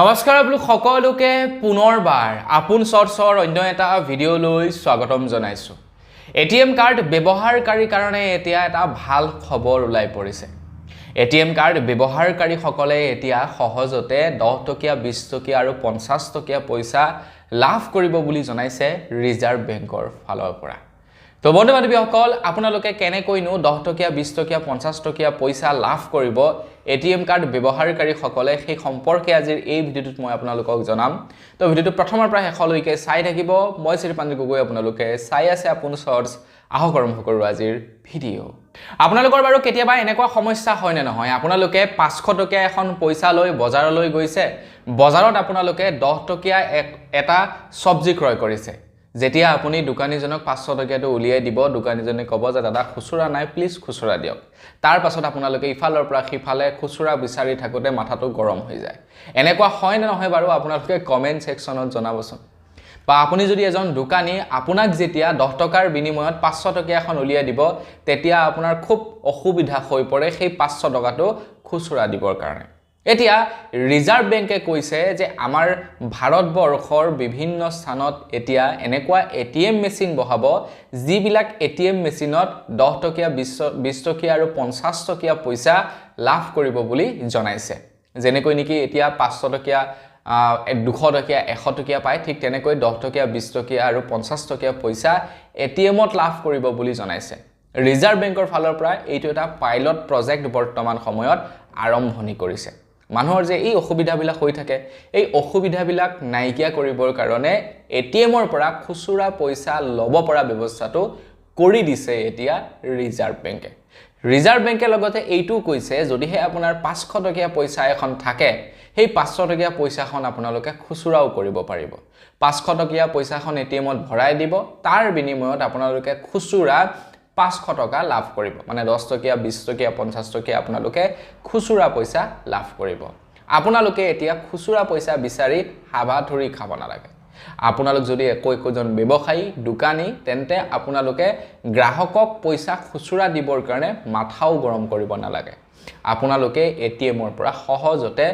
নমস্কাৰ আপোনালোক সকলোকে পুনৰবাৰ আপোন চৰ্চৰ অন্য এটা ভিডিঅ'লৈ স্বাগতম জনাইছো। এটিএম কাৰ্ড ব্যৱহাৰকাৰীৰ কাৰণে এতিয়া এটা ভাল খবৰ ওলাই পৰিছে। এটিএম কাৰ্ড ব্যৱহাৰকাৰীসকলে এতিয়া সহজতে 10 টকীয়া 20 টকীয়া আৰু 50 টকীয়া পইচা লাভ কৰিব বুলি জনাইছে ৰিজাৰ্ভ বেংকৰ ফালৰ পৰা। তো বন্ধু বান্ধৱীসকল আপোনালোকে কেনেকৈনো 10 টকীয়া 20 টকীয়া 50 টকীয়া পইচা লাভ কৰিব এটিএম কাৰ্ড ব্যৱহাৰকাৰীসকলে সেই সম্পৰ্কে আজিৰ এই ভিডিঅ'টোত মই আপোনালোকক জনাম। তো ভিডিঅ'টো প্ৰথমৰ পৰা শেষলৈকে চাই থাকিব। মই শ্ৰীপাঞ্জু গগৈ, আপোনালোকে চাই আছে আপোন চৰ্চ। আহক আৰম্ভ কৰোঁ আজিৰ ভিডিঅ'। আপোনালোকৰ বাৰু কেতিয়াবা এনেকুৱা সমস্যা হয় নে নহয়, আপোনালোকে 500 টকীয়া এখন পইচা লৈ বজাৰলৈ গৈছে, বজাৰত আপোনালোকে 10 টকীয়া এটা চব্জি ক্ৰয় কৰিছে। যেতিয়া আপুনি দোকানীজনক 500 টকীয়াটো উলিয়াই দিব, দোকানীজনে ক'ব যে দাদা খুচুৰা নাই, প্লিজ খুচুৰা দিয়ক। তাৰ পাছত আপোনালোকে ইফালৰ পৰা সিফালে খুচুৰা বিচাৰি থাকোঁতে মাথাটো গৰম হৈ যায়। এনেকুৱা হয় নে নহয় বাৰু আপোনালোকে কমেণ্ট ছেকশ্যনত জনাবচোন। বা আপুনি যদি এজন দোকানী আপোনাক যেতিয়া 10 টকাৰ বিনিময়ত 500 টকীয়া এখন উলিয়াই দিব, তেতিয়া আপোনাৰ খুব অসুবিধা হৈ পৰে সেই 500 টকাটো খুচুৰা দিবৰ কাৰণে। এতিয়া ৰিজাৰ্ভ বেংকে কৈছে যে আমাৰ ভাৰতবৰ্ষৰ বিভিন্ন স্থানত এতিয়া এনেকুৱা এটিএম মেচিন বহাব, যিবিলাক এটিএম মেচিনত 10 টকীয়া 20 টকীয়া আৰু 50 টকীয়া পইচা লাভ কৰিব বুলি জনাইছে। যেনেকৈ নেকি এতিয়া 500 টকীয়া 200 টকীয়া 100 টকীয়া পায়, ঠিক তেনেকৈ 10 টকীয়া 20 টকীয়া আৰু 50 টকীয়া পইচা এটিএমত লাভ কৰিব বুলি জনাইছে। ৰিজাৰ্ভ বেংকৰ ফালৰ পৰা এইটো এটা পাইলট প্ৰজেক্ট বৰ্তমান সময়ত আৰম্ভণি কৰিছে। মানুহৰ যে এই অসুবিধাবিলাক হৈ থাকে, এই অসুবিধাবিলাক নাইকিয়া কৰিবৰ কাৰণে এটিএমৰ পৰা খুচুৰা পইচা ল'ব পৰা ব্যৱস্থাটো কৰি দিছে এতিয়া ৰিজাৰ্ভ বেংকে। ৰিজাৰ্ভ বেংকে লগতে এইটো কৈছে, যদিহে আপোনাৰ 500 টকীয়া পইচা এখন থাকে, সেই 500 টকীয়া পইচাখন আপোনালোকে খুচুৰাও কৰিব পাৰিব। 500 টকীয়া পইচাখন এটিএমত ভৰাই দিব, তাৰ বিনিময়ত আপোনালোকে খুচুৰা 500 টকা লাভ কৰিব। মানে 10 টকীয়া 20 টকীয়া 50 টকীয়া আপোনালোকে খুচুৰা পইচা লাভ কৰিব। আপোনালোকে এতিয়া খুচুৰা পইচা বিচাৰি হাবাথুৰি খাব নালাগে। আপোনালোক যদি একোজন ব্যৱসায়ী দোকানী, তেন্তে আপোনালোকে গ্ৰাহকক পইচা খুচুৰা দিবৰ কাৰণে মাথাও গৰম কৰিব নালাগে। আপোনালোকে এটিএমৰ পৰা সহজতে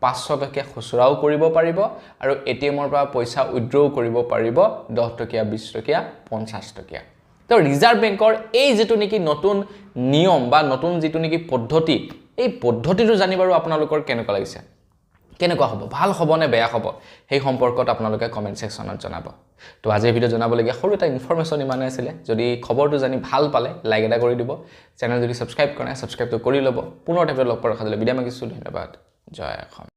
500 টকীয়া খুচুৰাও কৰিব পাৰিব আৰু এটিএমৰ পৰা পইচা উইথড্ৰ কৰিব পাৰিব 10 টকীয়া 20 টকীয়া 50 টকীয়া। তো ৰিজাৰ্ভ বেংকৰ এই যিটো নেকি নতুন নিয়ম বা নতুন যিটো নেকি পদ্ধতি, এই পদ্ধতিটো জানি বাৰু আপোনালোকৰ কেনেকুৱা লাগিছে? কেনেকুৱা হ'ব? ভাল হ'ব নে বেয়া হ'ব? সেই সম্পৰ্কত আপোনালোকে কমেণ্ট ছেকশ্যনত জনাব। তো আজিৰ ভিডিঅ' জনাবলগীয়া সৰু এটা ইনফৰমেশ্যন ইমানে আছিলে। যদি খবৰটো জানি ভাল পালে লাইক এটা কৰি দিব। চেনেল যদি ছাবস্ক্ৰাইব কৰা নাই, ছাবস্ক্ৰাইবটো কৰি ল'ব। পুনৰ এটা ভিডিঅ' লগ পোৱাৰ আশা থাকিলে বিদায় মাগিছোঁ। ধন্যবাদ। জয় অসম।